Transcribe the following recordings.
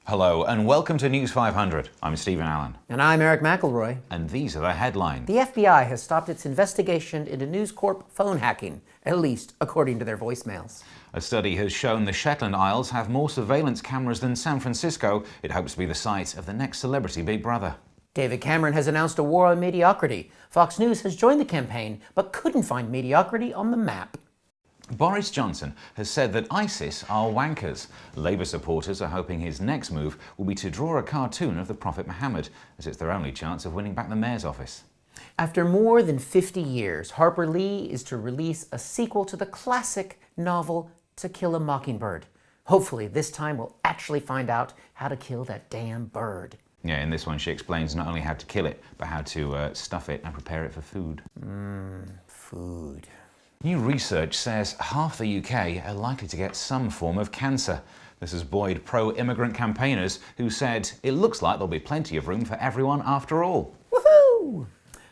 Hello and welcome to News 500. I'm Stephen Allen. And I'm Eric McElroy. And these are the headlines. The FBI has stopped its investigation into News Corp phone hacking, at least according to their voicemails. A study has shown the Shetland Isles have more surveillance cameras than San Francisco. It hopes to be the site of the next celebrity Big Brother. David Cameron has announced a war on mediocrity. Fox News has joined the campaign, but couldn't find mediocrity on the map. Boris Johnson has said that ISIS are wankers. Labour supporters are hoping his next move will be to draw a cartoon of the Prophet Muhammad, as it's their only chance of winning back the mayor's office. After more than 50 years, Harper Lee is to release a sequel to the classic novel To Kill a Mockingbird. Hopefully this time we'll actually find out how to kill that damn bird. Yeah, in this one she explains not only how to kill it, but how to stuff it and prepare it for food. Food. New research says half the UK are likely to get some form of cancer. This has buoyed pro-immigrant campaigners who said it looks like there'll be plenty of room for everyone after all. Woohoo!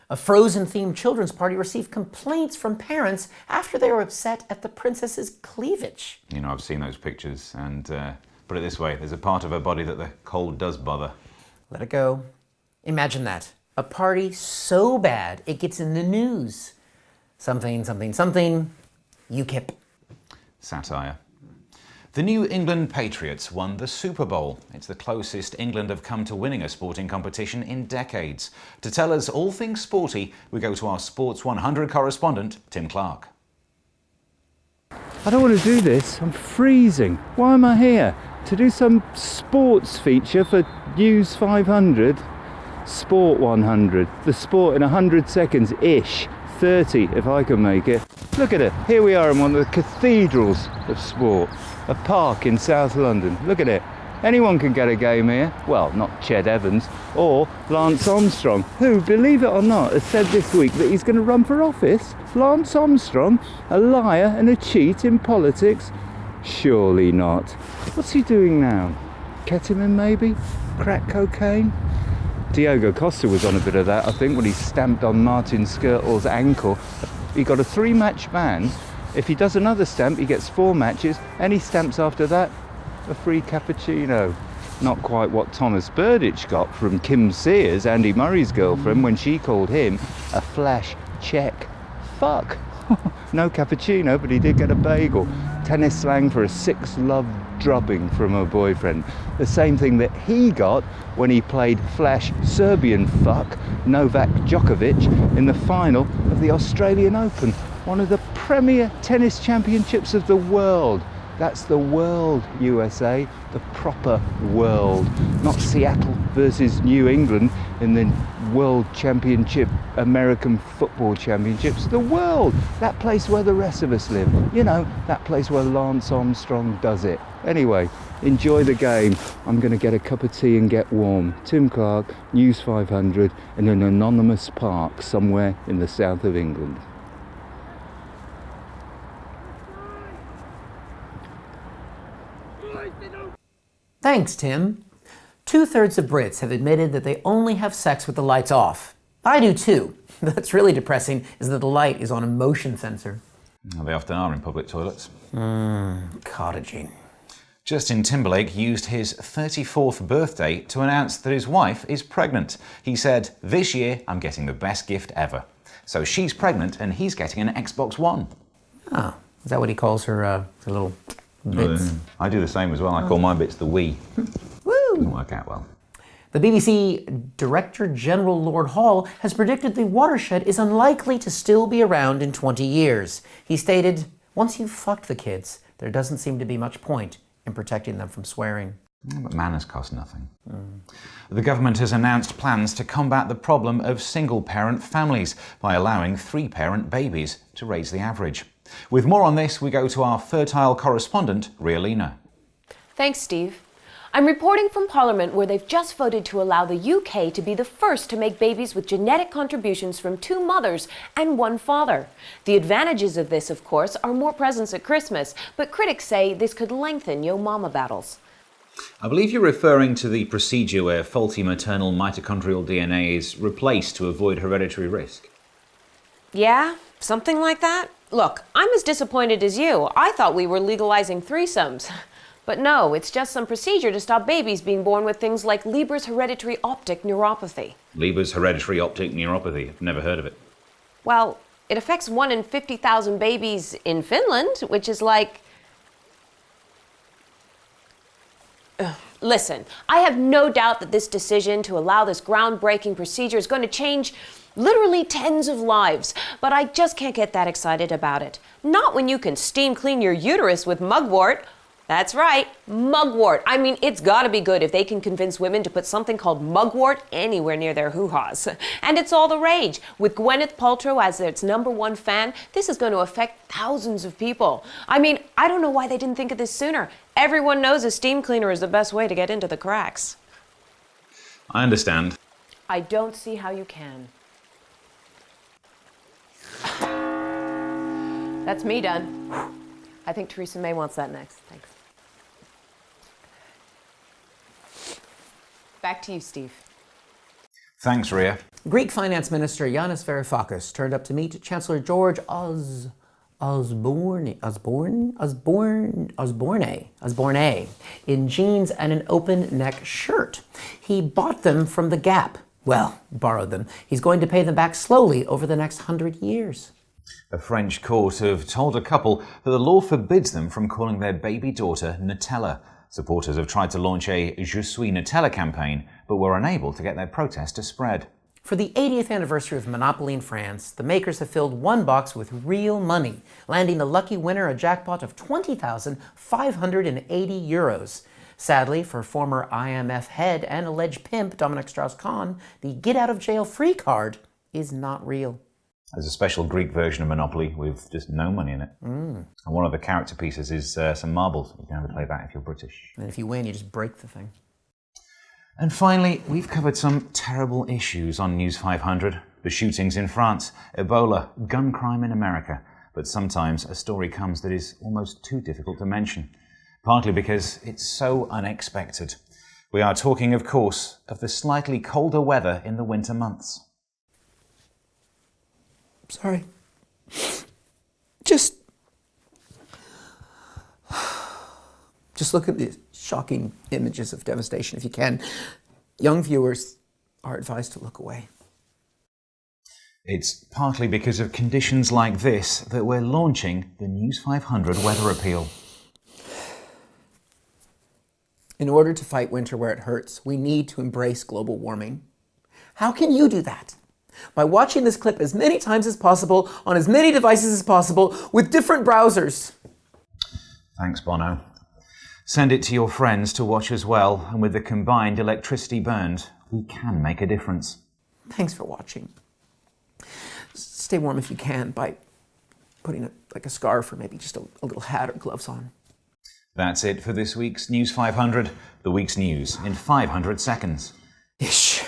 A Frozen-themed children's party received complaints from parents after they were upset at the princess's cleavage. You know, I've seen those pictures and put it this way, there's a part of her body that the cold does bother. Let it go. Imagine that. A party so bad it gets in the news. Something, something, something, UKIP. Satire. The New England Patriots won the Super Bowl. It's the closest England have come to winning a sporting competition in decades. To tell us all things sporty, we go to our Sports 100 correspondent, Tim Clark. I don't want to do this. I'm freezing. Why am I here? To do some sports feature for News 500? Sport 100. The sport in 100 seconds-ish. 30 if I can make it. Look at it. Here we are in one of the cathedrals of sport. A park in South London. Look at it. Anyone can get a game here. Well, not Ched Evans or Lance Armstrong, who, believe it or not, has said this week that he's going to run for office. Lance Armstrong, a liar and a cheat in politics? Surely not. What's he doing now? Ketamine maybe? Crack cocaine? Diego Costa was on a bit of that, I think, when he stamped on Martin Skirtle's ankle. He got a 3-match ban. If he does another stamp, he gets 4 matches. Any stamps after that, a free cappuccino. Not quite what Thomas Burditch got from Kim Sears, Andy Murray's girlfriend, when she called him a flash check. Fuck. No cappuccino, but he did get a bagel. Tennis slang for a 6-love drubbing from her boyfriend. The same thing that he got when he played flash Serbian fuck Novak Djokovic in the final of the Australian Open, one of the premier tennis championships of the world. That's the world, USA, the proper world, not Seattle versus New England in the World Championship, American Football Championships. The world, that place where the rest of us live. You know, that place where Lance Armstrong does it. Anyway, enjoy the game. I'm going to get a cup of tea and get warm. Tim Clark, News 500, in an anonymous park somewhere in the south of England. Thanks, Tim. 2/3 of Brits have admitted that they only have sex with the lights off. I do too. What's really depressing is that the light is on a motion sensor. Well, they often are in public toilets. Cottaging. Justin Timberlake used his 34th birthday to announce that his wife is pregnant. He said, "This year I'm getting the best gift ever." So she's pregnant and he's getting an Xbox One. Oh, is that what he calls her little bits? I do the same as well. I call my bits the Wii. Woo! Doesn't work out well. The BBC Director General Lord Hall has predicted the watershed is unlikely to still be around in 20 years. He stated, "Once you've fucked the kids, there doesn't seem to be much point in protecting them from swearing." But manners cost nothing. The government has announced plans to combat the problem of single-parent families by allowing 3-parent babies to raise the average. With more on this, we go to our fertile correspondent, Rialina. Thanks, Steve. I'm reporting from Parliament where they've just voted to allow the UK to be the first to make babies with genetic contributions from 2 mothers and 1 father. The advantages of this, of course, are more presents at Christmas, but critics say this could lengthen yo-mama battles. I believe you're referring to the procedure where faulty maternal mitochondrial DNA is replaced to avoid hereditary risk. Yeah, something like that? Look, I'm as disappointed as you. I thought we were legalizing threesomes. But no, it's just some procedure to stop babies being born with things like Leber's hereditary optic neuropathy. Leber's hereditary optic neuropathy. I've never heard of it. Well, it affects 1 in 50,000 babies in Finland, which is like... Listen, I have no doubt that this decision to allow this groundbreaking procedure is going to change literally tens of lives, but I just can't get that excited about it. Not when you can steam clean your uterus with mugwort. That's right, mugwort. I mean, it's gotta be good if they can convince women to put something called mugwort anywhere near their hoo-haws. And it's all the rage. With Gwyneth Paltrow as its #1 fan, this is going to affect thousands of people. I mean, I don't know why they didn't think of this sooner. Everyone knows a steam cleaner is the best way to get into the cracks. I understand. I don't see how you can. That's me done. I think Theresa May wants that next. Thanks. Back to you, Steve. Thanks, Ria. Greek Finance Minister Yanis Varoufakis turned up to meet Chancellor George Osborne in jeans and an open neck shirt. He bought them from the Gap. Well, borrowed them. He's going to pay them back slowly over the next 100 years. A French court have told a couple that the law forbids them from calling their baby daughter Nutella. Supporters have tried to launch a Je suis Nutella campaign, but were unable to get their protest to spread. For the 80th anniversary of Monopoly in France, the makers have filled one box with real money, landing the lucky winner a jackpot of 20,580 euros. Sadly, for former IMF head and alleged pimp Dominic Strauss-Kahn, the get-out-of-jail-free card is not real. There's a special Greek version of Monopoly with just no money in it. And one of the character pieces is some marbles. You can have a play that if you're British. And if you win, you just break the thing. And finally, we've covered some terrible issues on News 500. The shootings in France, Ebola, gun crime in America. But sometimes a story comes that is almost too difficult to mention, partly because it's so unexpected. We are talking, of course, of the slightly colder weather in the winter months. Sorry. Just look at the shocking images of devastation if you can. Young viewers are advised to look away. It's partly because of conditions like this that we're launching the News 500 Weather Appeal. In order to fight winter where it hurts, we need to embrace global warming. How can you do that? By watching this clip as many times as possible, on as many devices as possible, with different browsers. Thanks, Bono. Send it to your friends to watch as well, and with the combined electricity burned, we can make a difference. Thanks for watching. Stay warm if you can by putting a scarf or maybe just a little hat or gloves on. That's it for this week's News 500, the week's news in 500 seconds. Ish.